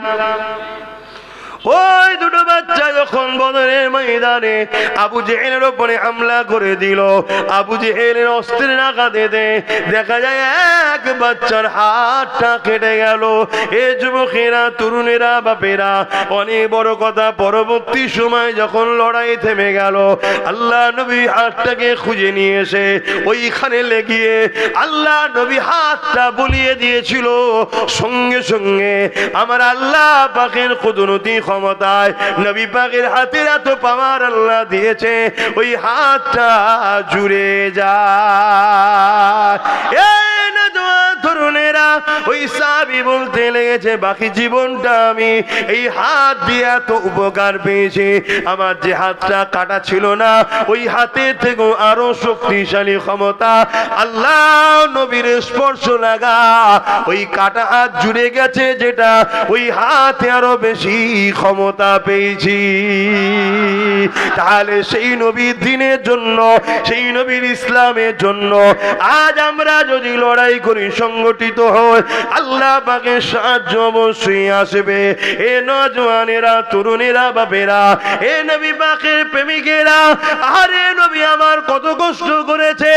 ওই দুটো বাচ্চা যখন বদরের ময়দানে আবু জেহেলের উপরে হামলা করে দিল, আবু জেহেলের অস্ত্রের আঘাতে দেখা যায় এক বাচ্চার হাতটা কেটে গেল। এ যুবকেরা, তরুণেরা, বাপেরা, অনেক বড় কথা, পরবর্তী সময় যখন লড়াই থেমে গেল, আল্লাহ নবী হাতটাকে খুঁজে নিয়ে এসে ওইখানে লেগিয়ে আল্লাহ নবী হাতটা বলিয়ে দিয়েছিল। সঙ্গে সঙ্গে আমার আল্লাহ পাকের কুদরতি ক্ষমতায় নবী পাকের হাতের এত পাওয়ার আল্লাহ দিয়েছে, ওই হাতটা জুড়ে যায়। এই না তরুণেরা, ওই সাহাবী বলতে লেগেছে বাকি জীবনটা আমি এই হাত দিয়ে এত উপকার পেয়েছি, আমার যে হাতটা কাটা ছিল না ওই হাতে থেকে আরো শক্তিশালী ক্ষমতা আল্লাহ নবীর স্পর্শ লাগা ওই কাটা হাত জুড়ে গেছে, যেটা ওই হাতে আরো বেশি ক্ষমতা পেয়েছি। তাহলে সেই নবীর দিনের জন্য, সেই নবীর ইসলামের জন্য আজ আমরা যদি লড়াই করি, সংগঠিত হই, আল্লাহ পাকের সাহায্য অবশ্যই আসবে। এ নওজওয়ানেরা, তরুণেরা, বাপেরা, এ নবী পাকের প্রেমিকেরা, আরে নবী আমার কত কষ্ট করেছে।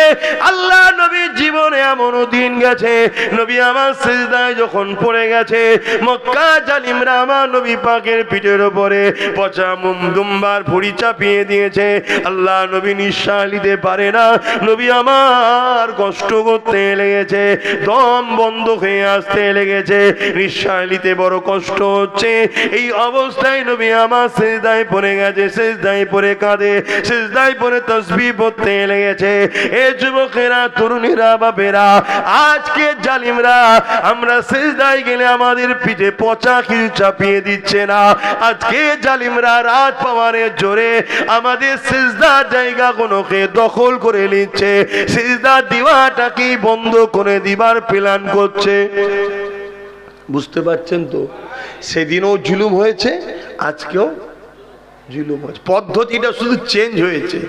আল্লাহ নবীর জীবনে এমনও দিন গেছে, নবী আমার সিজদায় যখন পড়ে গেছে, মক্কা জালিমরা আমার নবী পাকের পিঠের উপরে পচা দুম্বার ভুঁড়ি চাপিয়ে দিয়েছে। আল্লাহ নবী নিঃশ্বাস নিতে পারে না, নবী আমার কষ্ট করতে লেগেছে, দম বন্ধ হয়ে আসতে লেগেছে, নিঃশ্বাস নিতে বড় কষ্ট হচ্ছে। এই অবস্থায় নবী আমার সিজদায় পড়ে গেছে, সিজদায় পড়ে কাঁদে, সিজদায় পড়ে তাসবিহ পড়তে লেগেছে। এ যুবকেরা, তরুণীরা, বাপেরা, আজকে জালিমরা আমরা সিজদায় গেলে আমাদের পিঠে পচা কিছু চাপিয়ে দিচ্ছে না। আজকে জালিমরা রাত পাওয়ারের জোরে আমাদের সিজদার জায়গাগুলোকে দখল করে নিচ্ছে, সিজদা দিওয়াটা কি বন্ধ করে দিবার প্ল্যান করছে। বুঝতে পারছেন তো? সেদিনও জুলুম হয়েছে, আজকেও জুলুম হয়েছে, পদ্ধতিটা শুধু চেঞ্জ হয়েছে।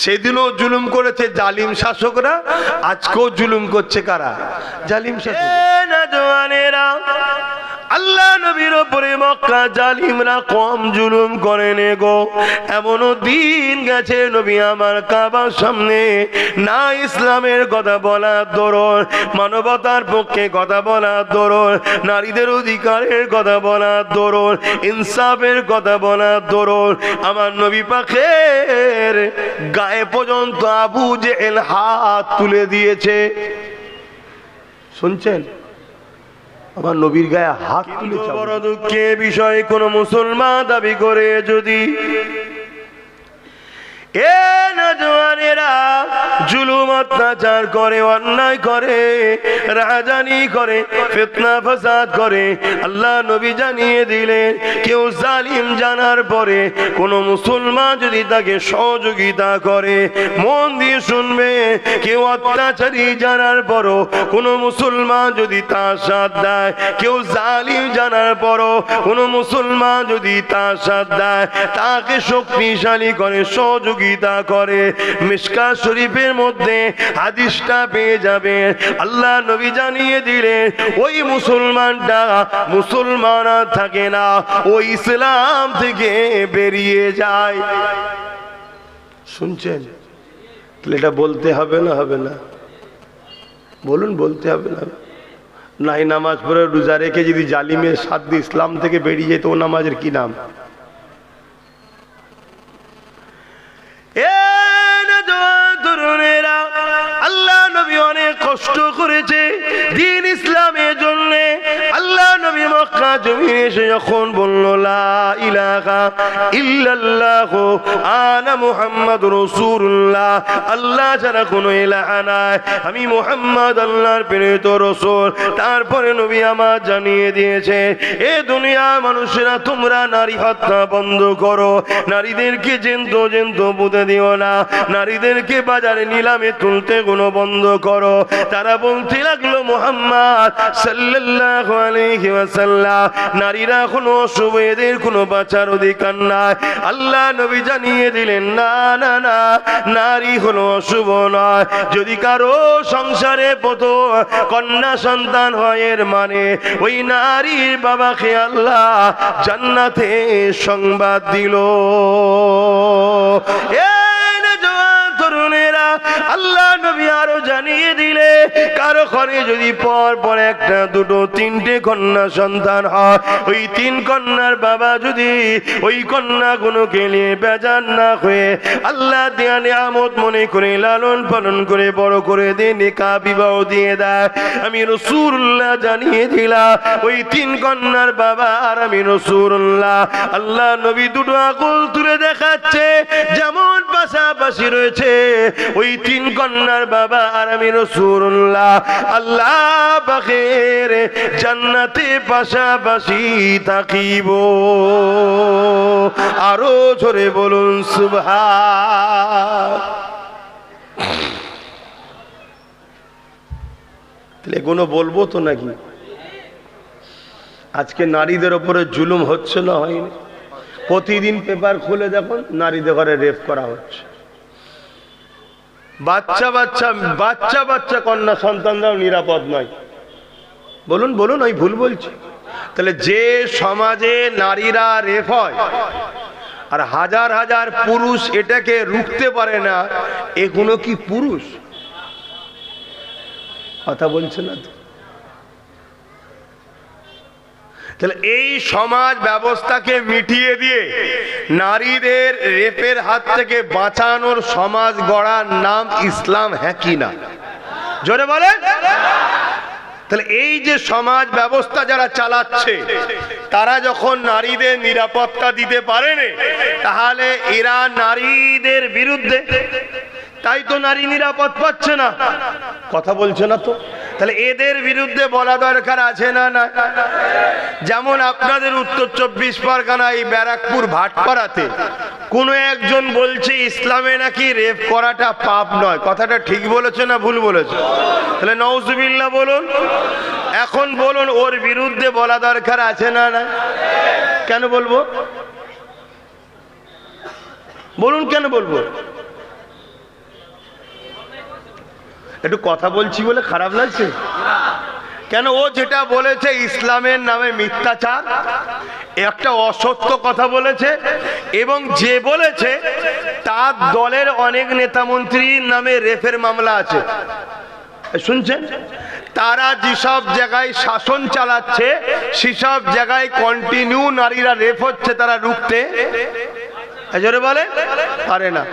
সেদিনও জুলুম করেছে জালিম শাসকরা, আজকেও জুলুম করছে কারা? জালিম শাসক। আল্লাহ নবীর উপরে মক্কা জালিমরা কম জুলুম করেন গো। এমনও দিন গেছে নবী আমার কাবার সামনে না ইসলামের কথা বলার দরুন, মানবতার পক্ষে কথা বলার দরুন, নারীদের অধিকারের কথা বলার দরুন, ইনসাফের কথা বলার দরুন আমার নবী পাকের গায়ে পর্যন্ত আবু জেহেল হাত তুলে দিয়েছে। শুনছেন? আমার নবীর গায়ে হাত তুলেছে। বড় দুঃখের বিষয়, কোন মুসলমান দাবি করে যদি এ নওজওয়ানেরা জুলুম অত্যাচার করে, অন্যায় করে, রাহাজানি করে, ফিতনা ফাসাদ করে, আল্লাহ নবী জানিয়ে দিলেন কেউ জালিম জানার পরে কোন মুসলমান যদি তাকে সহযোগিতা করে, মন দিয়ে শুনবে, কেউ অত্যাচারী জানার পরও কোন মুসলমান যদি তার সাথ দেয়, কেউ জালিম জানার পরও কোন মুসলমান যদি তার সাথ দেয়, তাকে শক্তিশালী করে, সহযোগিতা করে, মিশকাত শরীফের মধ্যে হাদিসটা পেয়ে যাবে। আল্লাহ নবী জানিয়ে দিলেন ওই মুসলমানটা মুসলমান থাকে না, ওই ইসলাম থেকে বেরিয়ে যায়। শুনছেন? তাহলে এটা বলতে হবে না? হবে না? বলুন, বলতে হবে না? নাই নামাজ পড়ে রোজা রেখে যদি জালিমের সাথ দিয়ে ইসলাম থেকে বেরিয়ে যেত, ও নামাজের কি নাম? আল্লাহ নবী অনেক কষ্ট করেছে দ্বীন ইসলামের জন্য। আল্লাহ নবী মক্কা জমিনে এসে যখন বলল লা ইলাহা ইল্লাল্লাহ আনা মুহাম্মাদুর রাসূলুল্লাহ, আল্লাহ ছাড়া কোনো ইলাহা নাই, আমি মুহাম্মদ আল্লাহর প্রেরিত রাসূল, তারপরে নবী আমার জানিয়ে দিয়েছে এ দুনিয়ার মানুষেরা তোমরা নারী হত্যা বন্ধ করো, নারীদেরকে জেন্তু জেন্তু পুঁতে দিও না, নারীদেরকে বাজারে নিলামে তুলতে কোনো বন্ধ করো। তারা বলতে লাগলো মুহাম্মদ সাল্লাল্লাহু আলাইহি ওয়াসাল্লাম নারীরা কোনো অশুভ, এদের কোনো বাঁচার অধিকার নাই। আল্লাহ নবী জানিয়ে দিলেন না না না, নারী হলো অশুভ নয়। যদি কারো সংসারে প্রথম কন্যা সন্তান হয়, এর মানে ওই নারীর বাবাকে আল্লাহ জান্নাতে সংবাদ দিল। তরুণেরা, আল্লাহ নবী আরো জানিয়ে দিলে কারো ঘরে যদি পর পর একটা, দুটো, তিনটে কন্যা সন্তান হয়, ওই তিন কন্যার বাবা যদি ওই কন্যাগুলোকে নিয়ে বেজার না হয়ে আল্লাহ দেয়া নিয়ামত মনে করে লালন পালন করে বড় করে দিয়ে নিকাহ বিবাহ দিয়ে দেয়, আমি রাসূলুল্লাহ জানিয়ে দিলাম ওই তিন কন্যার বাবা আর আমি রাসূলুল্লাহ। আল্লাহ নবী দুটো আঙুল তুলে দেখাচ্ছে, যেমন পাশাপাশি রয়েছে ওই তিন কন্যার বাবা আর আমি রাসূলুল্লাহ আস্তাগফিরুল্লাহ। আল্লাহ পাকের জান্নাতে পাশাপাশি থাকিব। আরো জোরে বলুন সুবহান। এগুলো বলবো তো নাকি? আজকে নারীদের ওপরে জুলুম হচ্ছে না হয়নি? প্রতিদিন পেপার খুলে দেখুন নারীদের ঘরে রেপ করা হচ্ছে। বাচ্চা বাচ্চা বাচ্চা বাচ্চা কন্যা সন্তানরাও নিরাপদ নয়। বলুন বলুন, আমি ভুল বলছি? তাহলে যে সমাজে নারীরা রেপ হয় আর হাজার হাজার পুরুষ এটাকে রুখতে পারে না, এগুলো কি পুরুষ? কথা বলছে না তো? তাহলে এই সমাজ ব্যবস্থাকে মিটিয়ে দিয়ে নারীদের রেপের হাত থেকে বাঁচানোর সমাজ গড়ার নাম ইসলাম, হ্যাঁ কি না? জোরে বলেন। তাহলে এই যে সমাজ ব্যবস্থা যারা চালাচ্ছে তারা যখন নারীদের নিরাপত্তা দিতে পারে না, তাহলে এরা নারীদের বিরুদ্ধে, তাই তো নারী নিরাপদ পাচ্ছে না। কথা বলছে না তো? তাহলে এদের বিরুদ্ধে বলা দরকার আছে না না? যেমন আপনাদের উত্তর 24 পরগনা এই ব্যারাকপুর ভাটপাড়াতে কোন একজন বলছে ইসলামে নাকি রেপ করাটা পাপ নয়। কথাটা ঠিক বলেছে না ভুল বলেছে? তাহলে নাউজুবিল্লাহ বলুন। এখন বলুন ওর বিরুদ্ধে বলা দরকার আছে না না? কেন বলবো? বলুন কেন বলবো? একটু কথা বলছি বলে খারাপ লাগছে? কেন? ও যেটা বলেছে ইসলামের নামে মিথ্যাচার, একটা অসত্য কথা বলেছে, এবং যে বলেছে তার দলের অনেক নেতা মন্ত্রীর নামে রেপের মামলা আছে। শুনছেন? তারা যেসব জায়গায় শাসন চালাচ্ছে সেসব জায়গায় কন্টিনিউ নারীরা রেপ হচ্ছে, তারা রুখতে জোরে বলে পারে না,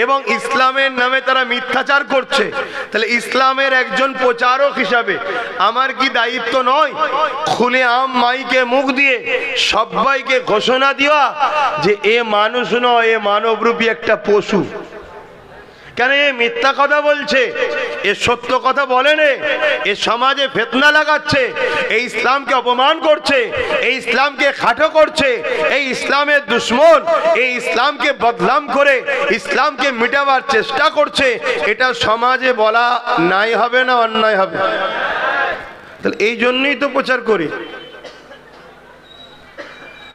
এবং ইসলামের নামে তারা মিথ্যাচার করছে। তাহলে ইসলামের একজন প্রচারক হিসাবে আমার কি দায়িত্ব নয় খুলে আম মাইকে মুখ দিয়ে সবাইকে ঘোষণা দেওয়া যে এ মানুষ নয়, এ মানবরূপী একটা পশু? কেন এ মিথ্যা কথা বলছে, এ সত্য কথা বলে না, এ সমাজে ফিতনা লাগাচ্ছে, এই ইসলামকে অপমান করছে, এই ইসলামকে খাটো করছে, এই ইসলামের দুশ্মন, এই ইসলামকে বদনাম করে ইসলামকে মিটাবার চেষ্টা করছে, এটা সমাজে বলা নাই হবে না অন্যায় হবে? তাহলে এই জন্যই তো প্রচার করি।